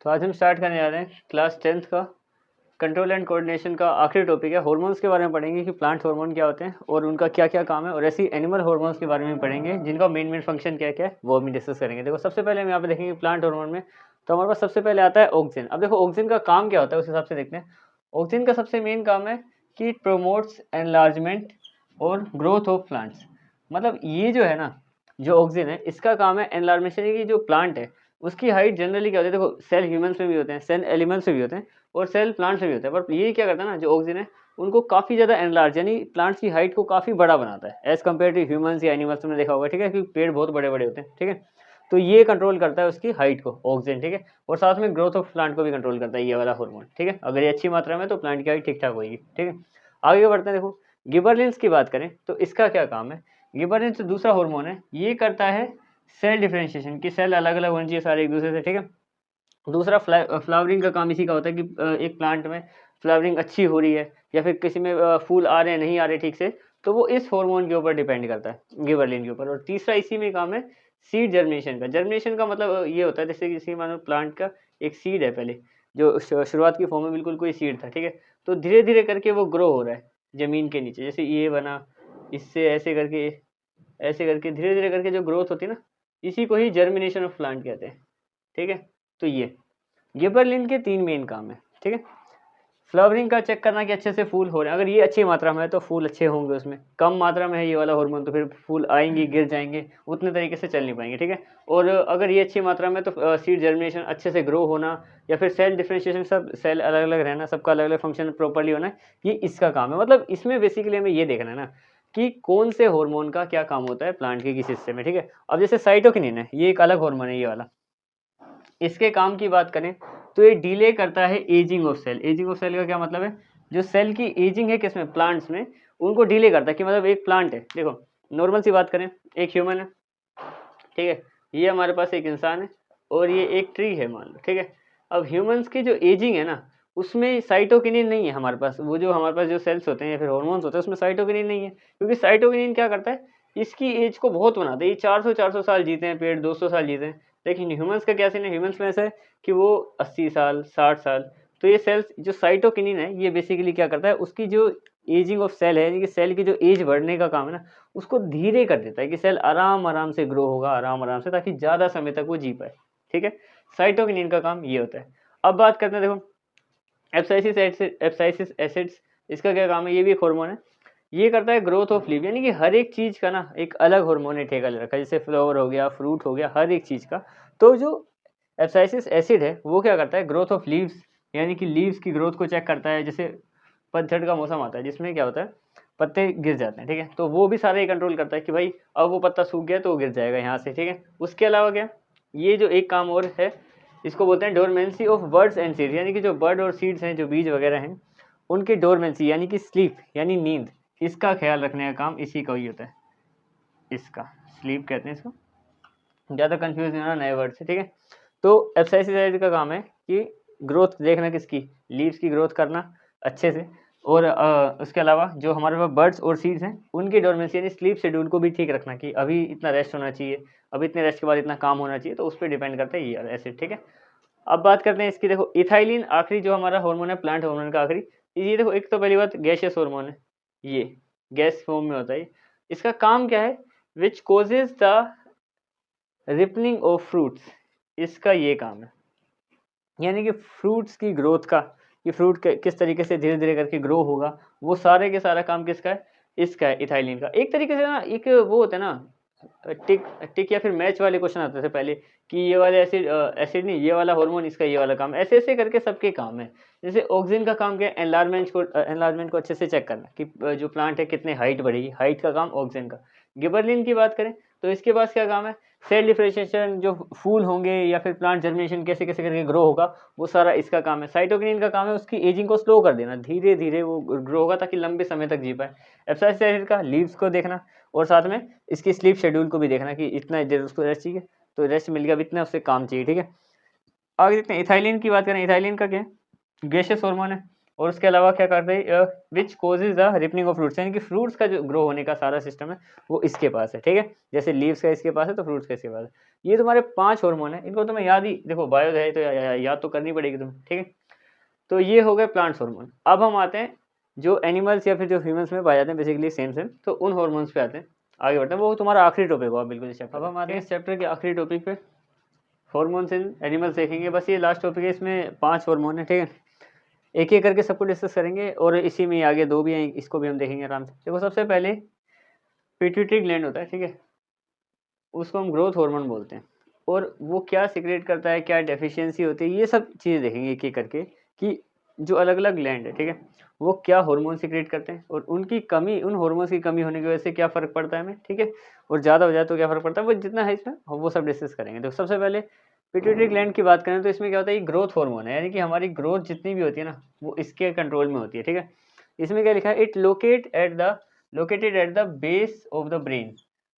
तो आज हम स्टार्ट करने जा रहे हैं क्लास 10th का कंट्रोल एंड कोऑर्डिनेशन का आखिरी टॉपिक है। हार्मोन्स के बारे में पढ़ेंगे कि प्लांट हार्मोन क्या होते हैं और उनका क्या क्या काम है, और ऐसी एनिमल हार्मोन्स के बारे में पढ़ेंगे जिनका मेन फंक्शन क्या क्या है वो हम डिस्कस करेंगे। देखो सबसे पहले हम यहाँ पे देखेंगे प्लांट हार्मोन में, तो हमारे पास सबसे पहले आता है ऑक्सीजन। अब देखो ऑक्सीजन का काम क्या होता है उस हिसाब से देखते हैं। ऑक्सीजन का सबसे मेन काम है कि इट प्रोमोट्स एनलार्जमेंट और ग्रोथ ऑफ प्लांट्स। मतलब ये जो है ना, जो ऑक्सीजन है इसका काम है एनलार्मेशन की जो प्लांट है उसकी हाइट जनरली क्या होती है। देखो सेल ह्यूमंस में भी होते हैं, सेल एनिमल्स में भी होते हैं और सेल प्लांट्स में भी होता है, पर ये क्या करता है ना, जो ऑक्सीजन है उनको काफ़ी ज़्यादा एनलार्ज यानी प्लांट्स की हाइट को काफ़ी बड़ा बनाता है एज कम्पेयर टू ह्यूमंस या एनिमल्स में देखा होगा, ठीक है, क्योंकि पेड़ बहुत बड़े बड़े होते हैं, ठीक है। तो ये कंट्रोल करता है उसकी हाइट को ऑक्सीजन, ठीक है, और साथ में ग्रोथ ऑफ प्लांट को भी कंट्रोल करता है ये वाला हार्मोन, ठीक है। अगर ये अच्छी मात्रा में तो प्लांट की हाइट ठीक ठाक होगी, ठीक है। आगे बढ़ते हैं। देखो गिबरलिंस की बात करें तो इसका क्या काम है। गिबरलिंस दूसरा हार्मोन है, ये करता है सेल डिफरेंशिएशन की सेल अलग अलग होनी चाहिए सारे एक दूसरे से, ठीक है। दूसरा फ्लावरिंग का काम इसी का होता है कि एक प्लांट में फ्लावरिंग अच्छी हो रही है या फिर किसी में फूल आ रहे हैं नहीं आ रहे ठीक से, तो वो इस हार्मोन के ऊपर डिपेंड करता है, गिबरलिन के ऊपर। और तीसरा इसी में काम है सीड जर्मिनेशन का। जर्मिनेशन का मतलब ये होता है जैसे किसी मानो प्लांट का एक सीड है, पहले जो शुरुआत की फॉर्म में बिल्कुल कोई सीड था, ठीक है, तो धीरे धीरे करके वो ग्रो हो रहा है जमीन के नीचे, जैसे ये बना, इससे ऐसे करके धीरे धीरे करके जो ग्रोथ होती है ना, इसी को ही जर्मिनेशन ऑफ प्लांट कहते हैं, ठीक है। तो ये गिबरलिन के 3 मेन काम है, ठीक है। फ्लावरिंग का चेक करना कि अच्छे से फूल हो रहे हैं, अगर ये अच्छी मात्रा में है तो फूल अच्छे होंगे उसमें, कम मात्रा में है ये वाला हार्मोन तो फिर फूल आएंगे गिर जाएंगे, उतने तरीके से चल नहीं पाएंगे, ठीक है। और अगर ये अच्छी मात्रा में तो सीड जर्मिनेशन अच्छे से ग्रो होना या फिर सेल डिफरेंशिएशन, सब सेल अलग अलग रहना, सबका अलग अलग फंक्शन प्रॉपरली होना, ये इसका काम है। मतलब इसमें बेसिकली हमें ये देखना है ना कि कौन से हार्मोन का क्या काम होता है प्लांट के किस हिस्से में, ठीक है। अब जैसे साइटोकिनिन है, ये एक अलग हार्मोन है ये वाला। इसके काम की बात करें तो ये डिले करता है ageing of cell. Ageing of cell का क्या मतलब है, जो सेल की एजिंग है किसमें, प्लांट्स में, उनको डिले करता है। कि मतलब एक प्लांट है, देखो नॉर्मल सी बात करें, एक ह्यूमन है, ठीक है, ये हमारे पास एक इंसान है और ये एक ट्री है मान लो, ठीक है। अब ह्यूमंस की जो एजिंग है ना, उसमें साइटोकिनिन नहीं है हमारे पास, वो जो हमारे पास जो सेल्स होते हैं या फिर हॉर्मोन्स होते हैं उसमें साइटोकिनिन नहीं है, क्योंकि साइटोकिनिन क्या करता है, इसकी एज को बहुत बनाता है। ये 400 साल जीते हैं पेड़, 200 साल जीते हैं, लेकिन ह्यूमंस का क्या सीन है, ह्यूमंस में ऐसा है कि वो 80 साल 60 साल। तो ये सेल्स जो साइटोकिनिन है ये बेसिकली क्या करता है, उसकी जो एजिंग ऑफ सेल है, यानी कि सेल की जो एज बढ़ने का काम है ना, उसको धीरे कर देता है कि सेल आराम आराम से ग्रो होगा, आराम आराम से, ताकि ज़्यादा समय तक वो जी पाए, ठीक है। साइटोकिनिन का काम ये होता है। अब बात करते हैं, देखो एप्साइसिस एसिड्स, इसका क्या काम है, ये भी एक हार्मोन है, ये करता है ग्रोथ ऑफ लीव, यानी कि हर एक चीज़ का ना एक अलग हार्मोन ने ठेका ले रखा है, जैसे फ्लावर हो गया, फ्रूट हो गया, हर एक चीज़ का। तो जो एप्साइसिस एसिड है वो क्या करता है, ग्रोथ ऑफ लीव्स, यानी कि लीव्स की ग्रोथ को चेक करता है। जैसे पतझड़ का मौसम आता है जिसमें क्या होता है, पत्ते गिर जाते हैं, ठीक है, तो वो भी सारा ही कंट्रोल करता है कि भाई अब वो पत्ता सूख गया तो वो गिर जाएगा यहाँ से, ठीक है। उसके अलावा क्या, ये जो एक काम और है, इसको बोलते हैं dormancy of birds and seeds, यानी कि जो बर्ड और सीड्स हैं, जो बीज वगैरह हैं, उनकी डोरमेंसी यानी कि स्लीप यानी नींद, इसका ख्याल रखने का काम इसी का ही होता है। इसका स्लीप कहते हैं इसको, ज़्यादा कंफ्यूज नहीं होना नए वर्ड से, ठीक है। तो एब्साइसिस का काम है कि ग्रोथ देखना किसकी, लीव्स की ग्रोथ करना अच्छे से, और उसके अलावा जो हमारे पास बर्ड्स और सीड्स हैं उनकी डोरमेंसी यानी स्लीप शेड्यूल को भी ठीक रखना कि अभी इतना रेस्ट होना चाहिए, अभी इतने रेस्ट के बाद इतना काम होना चाहिए, तो उस पर डिपेंड करता है ये एसिड, ठीक है। अब बात करते हैं इसकी, देखो इथाइलिन आखिरी जो हमारा हार्मोन है प्लांट हार्मोन का आखिरी, ये देखो एक तो पहली बात गैसियस हार्मोन है, ये गैस फॉर्म में होता है। इसका काम क्या है, which causes the ripening of fruits, इसका ये काम है, यानी कि फ्रूट्स की ग्रोथ का, कि फ्रूट किस तरीके से धीरे धीरे करके ग्रो होगा, वो सारे के सारा काम किसका है, इसका है, इथाइलिन का। एक तरीके से ना एक वो होता है ना, टिक टिक या फिर मैच वाले क्वेश्चन आते थे पहले कि ये वाले एसिड एसिड नहीं, ये वाला हार्मोन इसका ये वाला काम, ऐसे ऐसे करके सबके काम है। जैसे ऑक्सीजन का काम क्या है, एनलार्जमेंट को अच्छे से चेक करना कि जो प्लांट है कितने हाइट बढ़ेगी, हाइट का काम ऑक्सीजन का। गिबरलिन की बात करें तो इसके पास क्या काम है, सेल डिफरेंशिएशन, जो फूल होंगे या फिर प्लांट जर्मिनेशन कैसे कैसे करके ग्रो होगा, वो सारा इसका काम है। साइटोकिनिन का काम है उसकी एजिंग को स्लो कर देना, धीरे धीरे वो ग्रो होगा ताकि लंबे समय तक जी पाए। एब्साइसिस एसिड का लीव्स को देखना और साथ में इसकी स्लीप शेड्यूल को भी देखना कि इतना देर उसको रेस्ट चाहिए, तो रेस्ट मिल गया, अब इतना उससे काम चाहिए, ठीक है। आगे देखते हैं इथाइलिन की बात करें, इथाइलिन का क्या है, गैसियस हार्मोन है, और उसके अलावा क्या करते हैं, which causes the ripening of fruits, यानी कि फ्रूट्स का जो ग्रो होने का सारा सिस्टम है वो इसके पास है, ठीक है। जैसे लीव्स का इसके पास है तो फ्रूट्स का इसके पास है। ये तुम्हारे 5 हार्मोन है, इनको तुम्हें याद ही, देखो बायो है तो याद तो करनी पड़ेगी तुम्हें, ठीक है। तो ये हो गए प्लांट्स हार्मोन। अब हम आते हैं जो एनिमल्स या फिर जो ह्यूमंस में पाए जाते हैं बेसिकली सेम सेम, तो उन हार्मोन्स पे आते हैं, आगे बढ़ते हैं। वो तुम्हारा आखिरी टॉपिक होगा बिल्कुल इस चैप्टर। अब हम आते हैं इस चैप्टर के आखिरी टॉपिक पे, हार्मोन्स इन एनिमल्स देखेंगे। बस ये लास्ट टॉपिक है, इसमें 5 हार्मोन है, ठीक है। एक एक करके सबको डिस्कस करेंगे और इसी में आगे 2 भी हैं, इसको भी हम देखेंगे आराम से। देखो सबसे पहले पिट्यूटरी ग्लैंड होता है, ठीक है, उसको हम ग्रोथ हार्मोन बोलते हैं। और वो क्या सीक्रेट करता है, क्या डेफिशिएंसी होती है, ये सब चीज़ देखेंगे एक एक करके कि जो अलग अलग ग्लैंड है, ठीक है, वो क्या हार्मोन सीक्रेट करते हैं और उनकी कमी, उन हार्मोन्स की कमी होने की वजह से क्या फ़र्क पड़ता है हमें, ठीक है, और ज़्यादा हो जाए तो क्या फ़र्क पड़ता है, वो जितना है इसमें हम वो सब डिस्कस करेंगे। तो सबसे पहले पिट्यूटरी ग्लैंड की बात करें तो इसमें क्या होता है, ये ग्रोथ हार्मोन है, यानी कि हमारी ग्रोथ जितनी भी होती है ना वो इसके कंट्रोल में होती है, ठीक है। इसमें क्या लिखा है, it located at the base of the brain.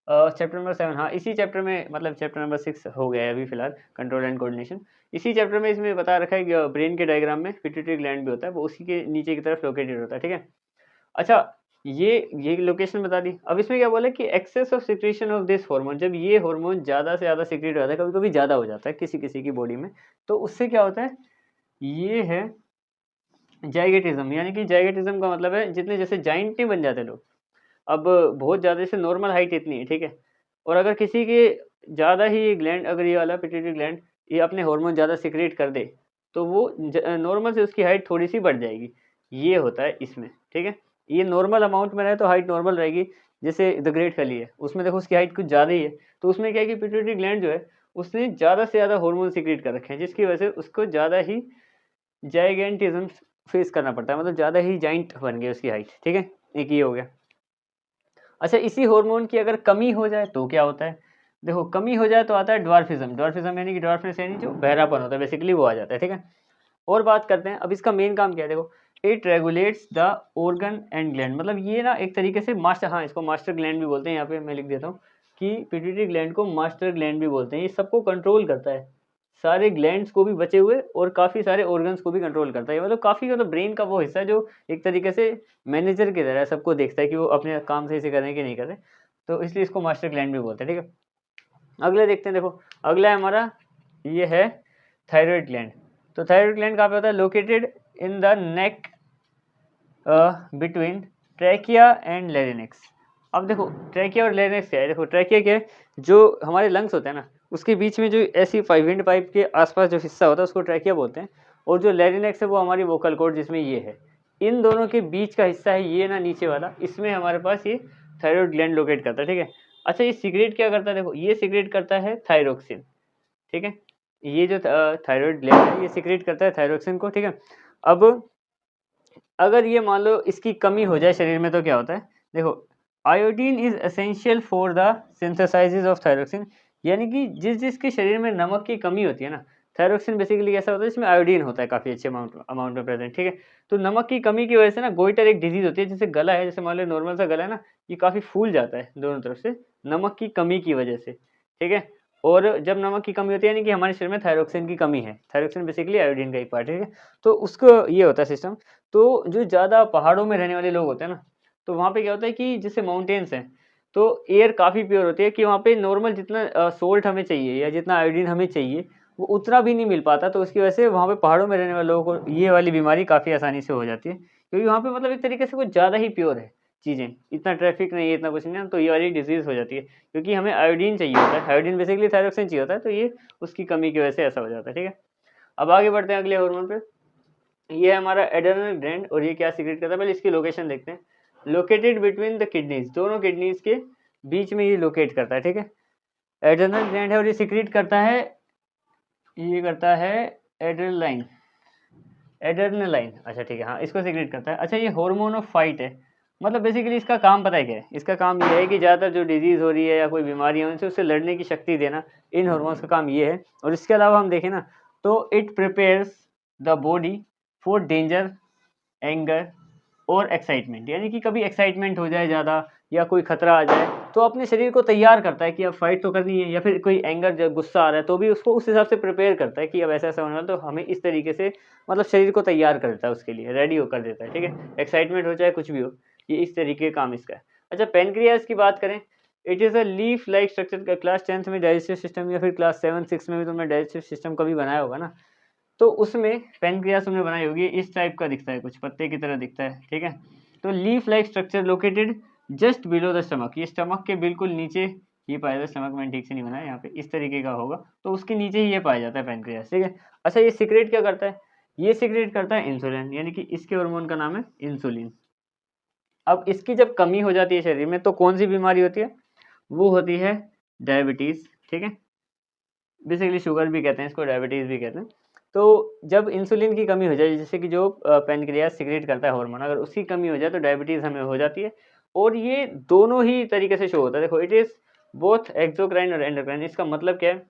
Chapter number 7, हाँ इसी चैप्टर में, मतलब चैप्टर नंबर 6 हो गया है अभी फिलहाल, कंट्रोल एंड कोऑर्डिनेशन। इसी चैप्टर में इसमें बता रखा है कि ब्रेन के डायग्राम में पिट्यूटरी ग्लैंड भी होता है, वो उसी के नीचे की तरफ लोकेटेड होता है, ठीक है। अच्छा, ये लोकेशन बता दी। अब इसमें क्या बोला कि excess of secretion of this hormone, जब ये हार्मोन ज़्यादा से ज़्यादा सिक्रीट हो जाता है, कभी कभी ज़्यादा हो जाता है किसी किसी की बॉडी में, तो उससे क्या होता है, ये है जाइगेटिज्म। यानी कि जाइगेटिज्म का मतलब है जितने जैसे जाइंट नहीं बन जाते लोग, अब बहुत ज़्यादा, जैसे नॉर्मल हाइट इतनी है, ठीक है, और अगर किसी के ज़्यादा ही ग्लैंड, अगर ये वाला पिट्यूटरी ग्लैंड ये अपने हार्मोन ज़्यादा सिक्रेट कर दे तो वो नॉर्मल से उसकी हाइट थोड़ी सी बढ़ जाएगी, ये होता है इसमें, ठीक है। ये नॉर्मल अमाउंट में रहे तो हाइट नॉर्मल रहेगी। जैसे द ग्रेट खली है, उसमें देखो उसकी हाइट कुछ ज़्यादा ही है, तो उसमें क्या है कि पिट्यूटरी ग्लैंड जो है उसने ज़्यादा से ज़्यादा हार्मोन सिक्रेट कर रखे हैं, जिसकी वजह से उसको ज़्यादा ही जाइगेंटिज्म फेस करना पड़ता है, मतलब ज़्यादा ही जाइंट बन गई उसकी हाइट, ठीक है। एक ये हो गया। अच्छा, इसी हार्मोन की अगर कमी हो जाए तो क्या होता है, देखो कमी हो जाए तो आता है ड्वार्फिज्म। ड्वार्फिज्म यानी कि ड्वार्फनेस, यानी जो बहरापन होता है बेसिकली वो आ जाता है, ठीक है। और बात करते हैं अब इसका मेन काम क्या है, देखो it regulates the organ and gland, मतलब ये ना एक तरीके से मास्टर, हाँ इसको मास्टर ग्लैंड भी बोलते हैं, यहाँ पे मैं लिख देता हूँ कि पिट्यूटरी ग्लैंड को मास्टर ग्लैंड भी बोलते हैं। ये सबको कंट्रोल करता है, सारे ग्लैंड्स को भी बचे हुए और काफ़ी सारे ऑर्गन्स को भी कंट्रोल करता है, मतलब काफ़ी, मतलब ब्रेन का वो हिस्सा है जो एक तरीके से मैनेजर की तरह सबको देखता है कि वो अपने काम सही से कर रहे हैं कि नहीं कर रहे, तो इसलिए इसको मास्टर ग्लैंड भी बोलते हैं, ठीक है। अगले देखते हैं, देखो अगला है हमारा, ये है थायराइड ग्लैंड। तो थायराइड ग्लैंड कहाँ पे होता है, located in the neck between trachea and larynx. अब देखो ट्रैकिया और लेरिनेक्स क्या है, देखो ट्रैकिया क्या है, जो हमारे लंग्स होते हैं ना उसके बीच में जो ऐसी विंड पाइप के आसपास जो हिस्सा होता है उसको ट्रैकिया बोलते हैं, और जो लेरिनेक्स है वो हमारी वोकल कॉर्ड जिसमें ये है, इन दोनों के बीच का हिस्सा है ये ना नीचे वाला, इसमें हमारे पास ये थायराइड ग्लैंड लोकेट करता है, ठीक है। अच्छा, ये सीक्रेट क्या करता है, देखो ये सीक्रेट करता है थायरोक्सिन, ठीक है। ये जो थायराइड ग्लैंड है ये सीक्रेट करता है थायरोक्सिन को, ठीक है। अब अगर ये मान लो इसकी कमी हो जाए शरीर में तो क्या होता है, देखो iodine is essential for the synthesis of thyroxine, यानी कि जिसके शरीर में नमक की कमी होती है ना, थायरोक्सिन बेसिकली ऐसा होता है इसमें आयोडीन होता है काफ़ी अच्छे अमाउंट में प्रेजेंट, ठीक है। तो नमक की कमी की वजह से ना गोइटर एक डिजीज होती है, जैसे गला है, जैसे मान लो नॉर्मल सा गला है ना, ये काफ़ी फूल जाता है दोनों तरफ से नमक की कमी की वजह से, ठीक है। और जब नमक की कमी होती है यानी कि हमारे शरीर में थायरोक्सिन की कमी है, थायरोक्सिन बेसिकली आयोडीन का एक पार्ट है, ठीक है। तो उसको ये होता है सिस्टम। तो जो ज़्यादा पहाड़ों में रहने वाले लोग होते हैं ना, तो वहाँ पे क्या होता है कि जैसे माउंटेन्स हैं तो एयर काफ़ी प्योर होती है, कि वहाँ पे नॉर्मल जितना सोल्ट हमें चाहिए या जितना आयोडीन हमें चाहिए वो उतना भी नहीं मिल पाता, तो उसकी वजह से वहाँ पे पहाड़ों में रहने वाले लोगों को ये वाली बीमारी काफ़ी आसानी से हो जाती है, क्योंकि वहाँ पे मतलब एक तरीके से कुछ ज़्यादा ही प्योर है चीज़ें, इतना ट्रैफिक नहीं है, इतना कुछ नहीं है, तो ये वाली डिजीज़ हो जाती है क्योंकि हमें आयोडीन चाहिए होता है, आयोडीन बेसिकली थायरोक्सिन चाहिए होता है, तो ये उसकी कमी की वजह से ऐसा हो जाता है, ठीक है। अब आगे बढ़ते हैं अगले हार्मोन पे, ये है हमारा एड्रेनल ग्लैंड, और ये क्या सीक्रेट करता है, पहले इसकी लोकेशन देखते हैं। लोकेटेड बिटवीन द किडनीज, दोनों किडनीज के बीच में ये लोकेट करता है, ठीक है। एड्रेनल ग्लैंड है और ये सीक्रेट करता है, ये करता है एड्रेनलाइन, एड्रेनलाइन, अच्छा ठीक है, हाँ इसको सीक्रेट करता है। अच्छा, ये हार्मोन ऑफ फाइट है, मतलब बेसिकली इसका काम पता है क्या है, इसका काम ये है कि ज़्यादातर जो डिजीज़ हो रही है या कोई बीमारी है उनसे उससे लड़ने की शक्ति देना, इन हार्मोन्स का काम ये है। और इसके अलावा हम देखें ना तो it prepares the body for danger, anger और एक्साइटमेंट, यानी कि कभी एक्साइटमेंट हो जाए ज़्यादा या कोई खतरा आ जाए तो अपने शरीर को तैयार करता है कि अब फाइट तो करनी है, या फिर कोई एंगर जब गुस्सा आ रहा है तो भी उसको उस हिसाब से प्रिपेयर करता है कि अब ऐसा ऐसा होने वाला, तो हमें इस तरीके से मतलब शरीर को तैयार कर देता है, उसके लिए रेडी हो कर देता है, ठीक है। एक्साइटमेंट हो चाहे कुछ भी हो, ये इस तरीके का काम इसका है। अच्छा, पेनक्रियाज की बात करें, it is a leaf like structure का। क्लास 10th में डाइजेस्टिव सिस्टम या फिर क्लास 7-6 में भी तुमने डाइजेस्टिव सिस्टम कभी बनाया होगा ना, तो उसमें पेनक्रियाज तुमने बनाई होगी, इस टाइप का दिखता है, कुछ पत्ते की तरह दिखता है, ठीक है। तो leaf like structure located just below the stomach, ये स्टमक के बिल्कुल नीचे ये पाया जाता है। स्टमक मैंने ठीक से नहीं बनाया, यहाँ पे इस तरीके का होगा, तो उसके नीचे ही ये पाया जाता है पेनक्रियाज, ठीक है। अच्छा, ये सीक्रेट क्या करता है? ये सीक्रेट करता है इंसुलिन, यानी कि इसके हार्मोन का नाम है इंसुलिन। अब इसकी जब कमी हो जाती है शरीर में, तो कौन सी बीमारी होती है? वो होती है डायबिटीज़, ठीक है। बेसिकली शुगर भी कहते हैं इसको, डायबिटीज़ भी कहते हैं। तो जब इंसुलिन की कमी हो जाए, जैसे कि जो पेनक्रियाज सिक्रेट करता है हार्मोन, अगर उसकी कमी हो जाए तो डायबिटीज़ हमें हो जाती है। और ये दोनों ही तरीके से शो होता है। देखो, इट इज़ बोथ एक्सोक्राइन और एंडोक्राइन। इसका मतलब क्या है?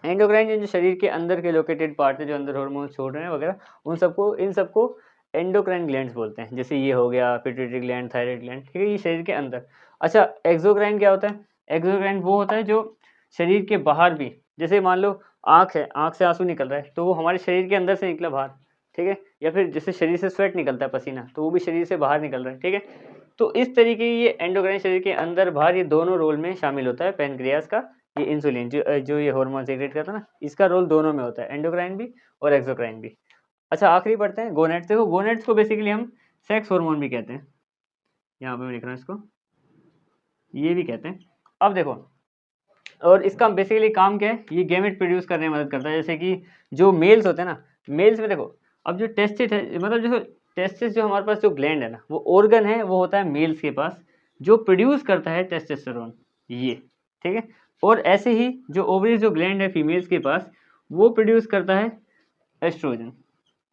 एंडोक्राइन जो शरीर के अंदर के लोकेटेड पार्ट है, जो अंदर हार्मोन छोड़ रहे हैं वगैरह, उन सबको इन सबको एंडोक्राइन ग्लैंड्स बोलते हैं। जैसे ये हो गया पिट्यूटरी ग्लैंड, थायराइड ग्लैंड, ठीक है, ये शरीर के अंदर। अच्छा, एक्सोक्राइन क्या होता है? एक्सोक्राइन वो होता है जो शरीर के बाहर भी, जैसे मान लो आँख है, आँख से आंसू निकल रहा है, तो वो हमारे शरीर के अंदर से निकला बाहर, ठीक है। या फिर जैसे शरीर से स्वेट निकलता है, पसीना, तो वो भी शरीर से बाहर निकल रहा है, ठीक है। तो इस तरीके ये एंडोक्राइन शरीर के अंदर बाहर, ये दोनों रोल में शामिल होता है पेनक्रियाज का। ये इंसुलिन जो ये हार्मोन सीक्रेट करता है ना, इसका रोल दोनों में होता है, एंडोक्राइन भी और एक्सोक्राइन भी। अच्छा, आखिरी पढ़ते हैं गोनेट्स। देखो, गोनेट्स को बेसिकली हम सेक्स हार्मोन भी कहते हैं, यहाँ पे मैं लिख रहा हूँ इसको, ये भी कहते हैं। अब देखो, और इसका बेसिकली काम क्या है? ये गैमेट प्रोड्यूस करने में मदद करता है। जैसे कि जो मेल्स होते हैं ना, मेल्स में देखो, अब जो टेस्टिस है, मतलब जो टेस्टिस, जो हमारे पास जो ग्लैंड है ना, वो ऑर्गन है, वो होता है मेल्स के पास, जो प्रोड्यूस करता है टेस्टोस्टेरोन, ये, ठीक है। और ऐसे ही जो ओवरी जो ग्लैंड है फीमेल्स के पास, वो प्रोड्यूस करता है एस्ट्रोजन,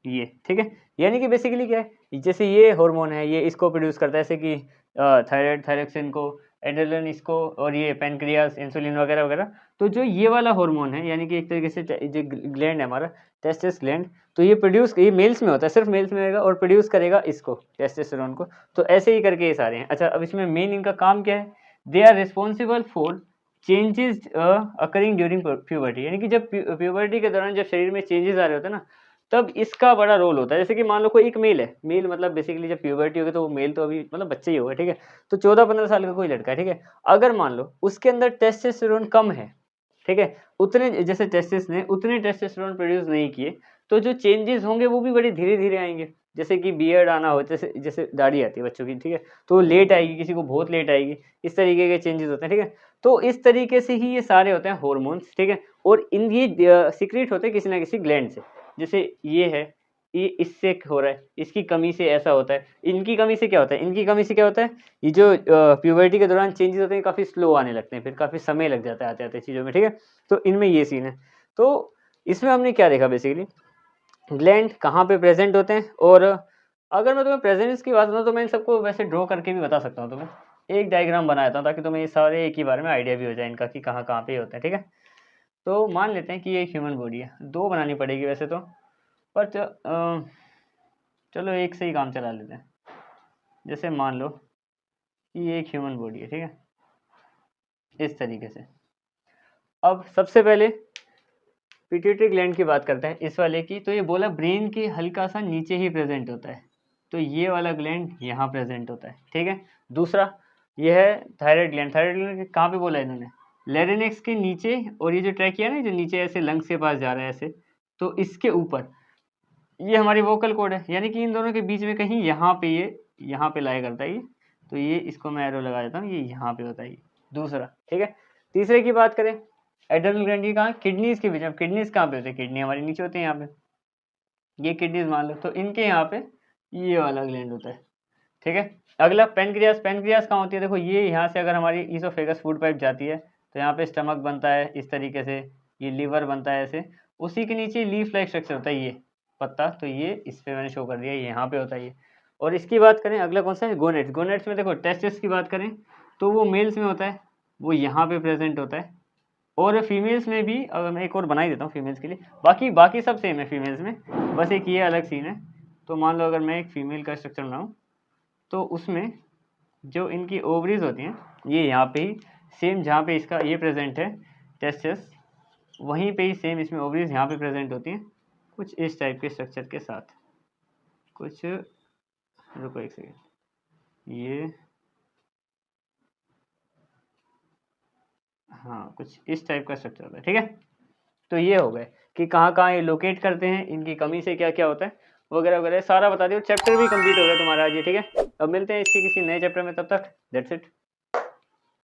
ये, ठीक है। यानी कि बेसिकली क्या है, जैसे ये हार्मोन है, ये इसको प्रोड्यूस करता है, जैसे कि थायराइड थायरोक्सिन को, एड्रेनलिन इसको, और ये पेनक्रियास इंसुलिन वगैरह वगैरह। तो जो ये वाला हार्मोन है, यानी कि एक तरीके से जो ग्लैंड है हमारा टेस्टिस ग्लैंड, तो ये प्रोड्यूस, ये मेल्स में होता है, सिर्फ मेल्स में होगा, और प्रोड्यूस करेगा इसको, टेस्टोस्टेरोन को। तो ऐसे ही करके ये सारे हैं। अच्छा, अब इसमें मेन इनका काम क्या है? They are responsible for changes occurring during puberty, यानी कि जब प्यूबर्टी के दौरान जब शरीर में चेंजेस आ रहे होते हैं ना, तब इसका बड़ा रोल होता है। जैसे कि मान लो कोई एक मेल है, मेल मतलब बेसिकली जब प्यूबर्टी होगी, तो वो मेल तो अभी मतलब बच्चे ही होगा, ठीक है। तो 14-15 साल का कोई लड़का है, ठीक है, अगर मान लो उसके अंदर टेस्टोस्टेरोन कम है, ठीक है, उतने जैसे टेस्टिस ने उतने टेस्टोस्टेरोन प्रोड्यूस नहीं किए, तो जो चेंजेस होंगे वो भी बड़े धीरे धीरे आएंगे। जैसे कि बियर्ड आना हो, जैसे जैसे दाढ़ी आती है बच्चों की, ठीक है, तो लेट आएगी, किसी को बहुत लेट आएगी, इस तरीके के चेंजेस होते हैं, ठीक है। तो इस तरीके से ही ये सारे होते हैं हॉर्मोन्स, ठीक है। और इन ये सीक्रेट होते हैं किसी ना किसी ग्लैंड से। जैसे ये है, ये इससे हो रहा है, इसकी कमी से ऐसा होता है, इनकी कमी से क्या होता है, इनकी कमी से क्या होता है, ये जो प्यूबर्टी के दौरान चेंजेस होते हैं काफ़ी स्लो आने लगते हैं, फिर काफ़ी समय लग जाता है आते आते चीज़ों में, ठीक है। तो इनमें ये सीन है। तो इसमें हमने क्या देखा, बेसिकली ग्लैंड कहाँ पे प्रेजेंट होते हैं। और अगर मैं तुम्हें प्रेजेंस की बात बताऊँ, तो मैं इन सबको वैसे ड्रॉ करके भी बता सकता हूँ तुम्हें, एक डायग्राम बनाया था, ताकि तुम्हें ये सारे एक ही बारे में आइडिया भी हो जाए इनका, कि कहाँ कहाँ पे होते हैं, ठीक है। तो मान लेते हैं कि ये एक ह्यूमन बॉडी है, दो बनानी पड़ेगी वैसे तो, पर चलो एक से ही काम चला लेते हैं। जैसे मान लो कि ये एक ह्यूमन बॉडी है, ठीक है, इस तरीके से। अब सबसे पहले पिट्यूटरी ग्लैंड की बात करते हैं, इस वाले की। तो ये बोला ब्रेन के हल्का सा नीचे ही प्रेजेंट होता है, तो ये वाला ग्लैंड यहाँ प्रेजेंट होता है, ठीक है। दूसरा ये है थायराइड ग्लैंड। थायराइड ग्लैंड कहाँ पे बोला है इन्होंने? लेरिनेक्स के नीचे, और ये जो ट्रैकिया है ना, जो नीचे ऐसे लंग्स के पास जा रहा है ऐसे, तो इसके ऊपर ये हमारी वोकल कॉर्ड है, यानी कि इन दोनों के बीच में कहीं यहाँ पे, ये यहाँ पे लाई करता है ये। तो ये इसको मैं एरो लगा देता हूँ, ये यहाँ पे होता है ये दूसरा, ठीक है। तीसरे की बात करें, एड्रेनल ग्लैंड की कहाँ? किडनीज के बीच में। किडनीज कहाँ पे होती है? किडनी हमारी नीचे होती है यहाँ पे, ये किडनीज मान लो, तो इनके यहाँ पे ये वाला ग्लैंड होता है, ठीक है। अगला पेनक्रियास। पेनक्रियास कहाँ होती है? देखो, ये यहाँ से अगर हमारी ईसोफेगस फूड पाइप जाती है, तो यहाँ पे स्टमक बनता है इस तरीके से, ये लीवर बनता है ऐसे, उसी के नीचे लीफ लाइक स्ट्रक्चर होता है, ये पत्ता, तो ये इस पे मैंने शो कर दिया, यहाँ पे होता है ये। और इसकी बात करें, अगला कौन सा है? गोनेट्स। गोनेट्स में देखो, टेस्टिस की बात करें तो वो मेल्स में होता है, वो यहाँ पे प्रेजेंट होता है। और फीमेल्स में भी, अगर मैं एक और बना ही देता हूँ फीमेल्स के लिए, बाकी बाकी सब सेम है फीमेल्स में, बस एक ये अलग सीन है। तो मान लो अगर मैं एक फीमेल का स्ट्रक्चर बनाऊँ, तो उसमें जो इनकी ओवरीज होती हैं, ये यहाँ पे ही सेम जहाँ पे इसका ये प्रेजेंट है टेस्टिस, वहीं पे ही सेम इसमें ओवरीज यहाँ पे प्रेजेंट होती हैं कुछ इस टाइप के स्ट्रक्चर के साथ। कुछ रुको एक सेकेंड, ये हाँ कुछ इस टाइप का स्ट्रक्चर होता है। ठीक है, तो ये हो गए कि कहाँ कहाँ ये लोकेट करते हैं, इनकी कमी से क्या क्या होता है वगैरह वगैरह सारा बता दियो। चैप्टर भी कंप्लीट हो गया तुम्हारा आज ये। ठीक है, अब मिलते हैं इसके किसी नए चैप्टर में, तब तक दैट्स इट।